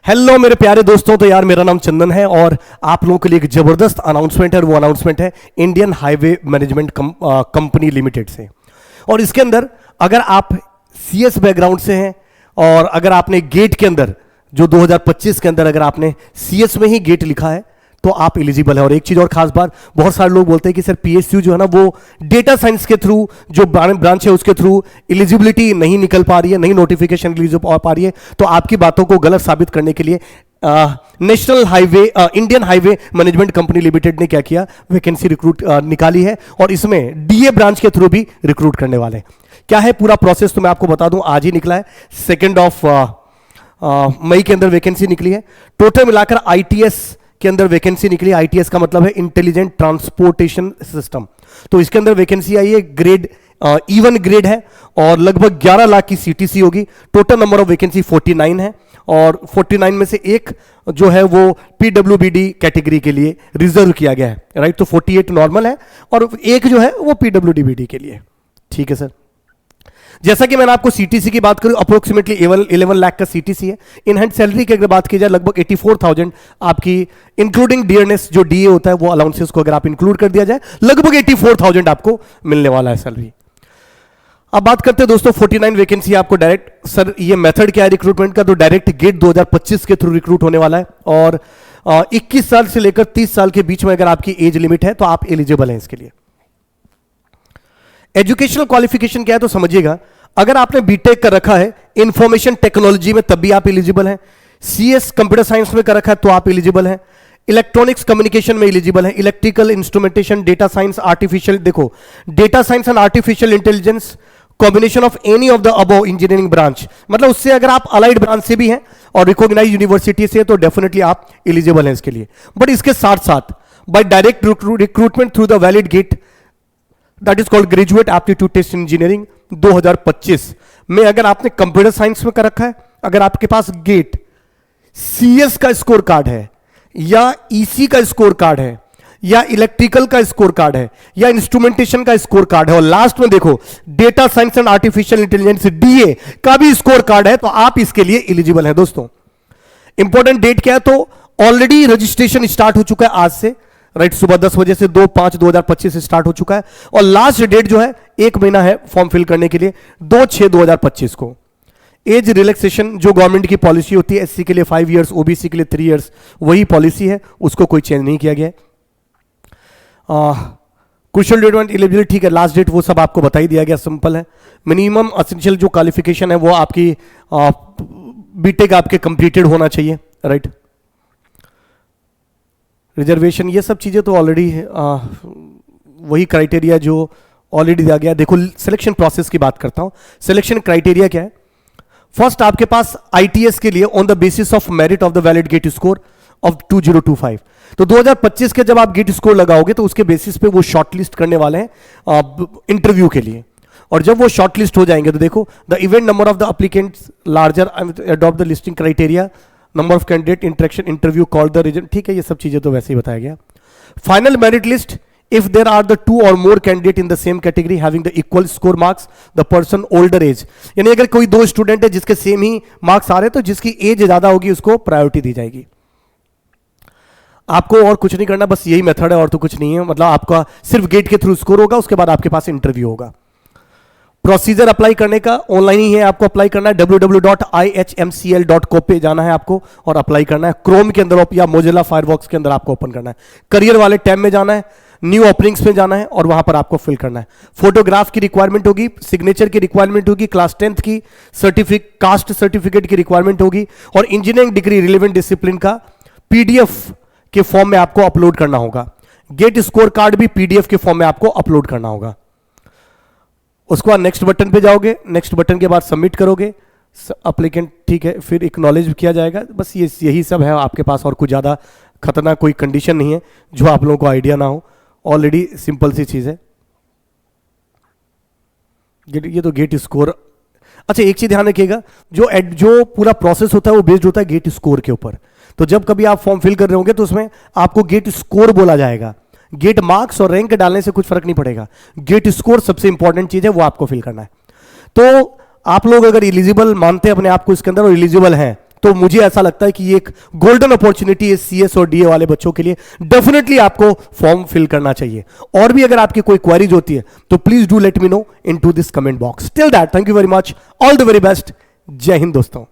Hello मेरे प्यारे दोस्तों, तो यार मेरा नाम चंदन है और आप लोगों के लिए एक जबरदस्त अनाउंसमेंट है। वो अनाउंसमेंट है Indian highway management company limited से। और इसके अंदर अगर आप सीएस बैकग्राउंड से हैं और अगर आपने गेट के अंदर जो 2025 के अंदर अगर आपने सीएस में ही गेट लिखा है तो आप एलिजिबल है। और एक चीज और खास बात, बहुत सारे लोग बोलते हैं कि सर पीएसयू जो है ना वो डेटा साइंस के थ्रू जो ब्रांच है उसके थ्रू एलिजिबिलिटी नहीं निकल पा रही है, नहीं नोटिफिकेशन रिलीज हो पा रही है। तो आपकी बातों को गलत साबित करने के लिए national highway Indian highway management company limited ने क्या किया, वैकेंसी रिक्रूट निकाली है और इसमें डीए ब्रांच के थ्रू भी रिक्रूट करने वाले हैं। क्या है पूरा प्रोसेस तो मैं आपको बता दूं, आज ही निकला है, 2 मई के अंदर वैकेंसी निकली है। टोटल मिलाकर आईटीएस के अंदर वैकेंसी निकली। आईटीएस का मतलब है इंटेलिजेंट ट्रांसपोर्टेशन सिस्टम। तो इसके अंदर वैकेंसी आई है, ग्रेड इवन ग्रेड है और लगभग 11 लाख की सीटीसी होगी। टोटल नंबर ऑफ वैकेंसी 49 है और 49 में से एक जो है वो पीडब्ल्यूबीडी कैटेगरी के लिए रिजर्व किया गया है, राइट। तो 48 नॉर्मल है और एक जो है वो पीडब्ल्यूडीबीडी के लिए। ठीक है सर। जैसा कि मैंने आपको सीटीसी की बात करूं, अप्रोक्सीमेटली 11 लाख का सीटीसी है। इन हैंड सैलरी की अगर बात की जाए लगभग 84,000 आपकी इंक्लूडिंग डियरनेस जो डीए होता है वो अलाउंसेस को अगर आप इंक्लूड कर दिया जाए लगभग 84,000 आपको मिलने वाला है सैलरी। अब बात करते हैं दोस्तों 49 वैकेंसी आपको डायरेक्ट। सर ये मेथड क्या है रिक्रूटमेंट का, तो डायरेक्ट गेट 2025 के थ्रू रिक्रूट होने वाला है और 21 साल से लेकर 30 साल के बीच में अगर आपकी एज लिमिट है तो आप एलिजिबल हैं इसके लिए। एजुकेशनल क्वालिफिकेशन क्या है तो समझिएगा, अगर आपने बीटेक कर रखा है इंफॉर्मेशन टेक्नोलॉजी में तब भी आप एलिजिबल हैं। सीएस कंप्यूटर साइंस में कर रखा है तो आप एलिजिबल हैं। इलेक्ट्रॉनिक्स कम्युनिकेशन में एलिजिबल है। Electrical instrumentation, data science, artificial, देखो data science and artificial intelligence combination of any of the above engineering branch, मतलब उससे अगर आप अलाइड ब्रांच से भी हैं और रिकॉग्नाइज यूनिवर्सिटी से तो डेफिनेटली आप एलिजिबल हैं इसके लिए। बट इसके साथ साथ by direct recruitment through the valid GATE that is called graduate aptitude test engineering 2025 में अगर आपने कंप्यूटर साइंस में कर रखा है, अगर आपके पास गेट सीएस का स्कोर कार्ड है या ईसी का स्कोर कार्ड है या इलेक्ट्रिकल का स्कोर कार्ड है या इंस्ट्रूमेंटेशन का स्कोर कार्ड है और लास्ट में देखो data science and artificial intelligence DA का भी स्कोर कार्ड है तो आप इसके लिए एलिजिबल हैं दोस्तों। इंपॉर्टेंट डेट क्या है, तो ऑलरेडी रजिस्ट्रेशन स्टार्ट हो चुका है आज से, राइट। सुबह 10 बजे से 2/5/2025 से स्टार्ट हो चुका है और लास्ट डेट जो है 1 महीना है फॉर्म फिल करने के लिए 2/6/2025 को। एज रिलैक्सेशन जो गवर्नमेंट की पॉलिसी होती है, एससी के लिए 5 इयर्स, ओबीसी के लिए 3 इयर्स, वही पॉलिसी है, उसको कोई चेंज नहीं किया गया। क्रूशियल डेट एलिजिबिलिटी, ठीक है, लास्ट डेट वो सब आपको बता ही दिया गया, सिंपल है। मिनिमम एसेंशियल जो क्वालिफिकेशन है वो आपकी बीटेक आपके कंप्लीटेड होना चाहिए, राइट। रिजर्वेशन ये सब चीजें तो ऑलरेडी वही क्राइटेरिया जो ऑलरेडी दिया गया। देखो सिलेक्शन प्रोसेस की बात करता हूं। सिलेक्शन क्राइटेरिया क्या है, फर्स्ट आपके पास आईटीएस के लिए on the basis of merit of the valid GATE score of 2025, तो 2025 के जब आप गेट स्कोर लगाओगे तो उसके बेसिस पे वो शॉर्टलिस्ट करने वाले हैं इंटरव्यू के लिए। और जब वो शॉर्टलिस्ट हो जाएंगे तो देखो the event number of the applicants larger adopt the listing criteria, number of candidate, interaction, interview, call the reason, ठीक है, ये सब चीजें तो वैसे ही बताया गया। Final merit list, if there are the 2 और more candidate in the same category having the equal score marks, the person older age, यानी अगर कोई 2 स्टूडेंट है जिसके सेम ही मार्क्स आ रहे हैं तो जिसकी एज ज्यादा होगी उसको प्रायोरिटी दी जाएगी। आपको और कुछ नहीं करना, बस यही मेथड है और तो कुछ नहीं है। मतलब आपका सिर्फ गेट के थ्रू स्कोर होगा, उसके बाद आपके पास इंटरव्यू होगा। प्रोसीजर अप्लाई करने का ऑनलाइन ही है, आपको अप्लाई करना है www.ihmcl.co पे जाना है आपको और अप्लाई करना है। क्रोम के अंदर या मोजिला फायरफॉक्स के अंदर आपको ओपन करना है। करियर वाले टैब में जाना है, न्यू ओपनिंग्स में जाना है और वहां पर आपको फिल करना है। फोटोग्राफ की रिक्वायरमेंट होगी, सिग्नेचर की रिक्वायरमेंट होगी, क्लास 10th की कास्ट सर्टिफिकेट की रिक्वायरमेंट होगी और इंजीनियरिंग डिग्री रिलेवेंट डिसिप्लिन का पीडीएफ के फॉर्म में आपको अपलोड करना होगा। गेट स्कोर कार्ड भी पीडीएफ के फॉर्म में आपको अपलोड करना होगा। उसके बाद नेक्स्ट बटन पे जाओगे, नेक्स्ट बटन के बाद सबमिट करोगे, एप्लीकेंट, ठीक है, फिर एक्नॉलेज किया जाएगा। बस यही सब है आपके पास और कुछ ज़्यादा खतरनाक कोई कंडीशन नहीं है जो आप लोगों को आइडिया ना हो, ऑलरेडी सिंपल सी चीज़ है। ये तो गेट स्कोर। अच्छा एक चीज़ ध्यान रखिएगा, जो पूरा प्रोसेस होता है वो बेस्ड होता है गेट स्कोर के ऊपर। तो जब कभी आप फॉर्म फिल कर रहे होंगे तो उसमें आपको गेट स्कोर बोला जाएगा। गेट मार्क्स और रैंक डालने से कुछ फर्क नहीं पड़ेगा, गेट स्कोर सबसे इंपॉर्टेंट चीज है, वो आपको फिल करना है। तो आप लोग अगर एलिजिबल मानते हैं अपने आप को इसके अंदर और एलिजिबल हैं तो मुझे ऐसा लगता है कि ये एक गोल्डन अपॉर्चुनिटी है सीएस और डीए वाले बच्चों के लिए। डेफिनेटली आपको फॉर्म फिल करना चाहिए। और भी अगर आपकी कोई क्वेरीज होती है तो please do let me know into this comment box. Till that, thank you very much, all the very best, Jai Hind दोस्तों।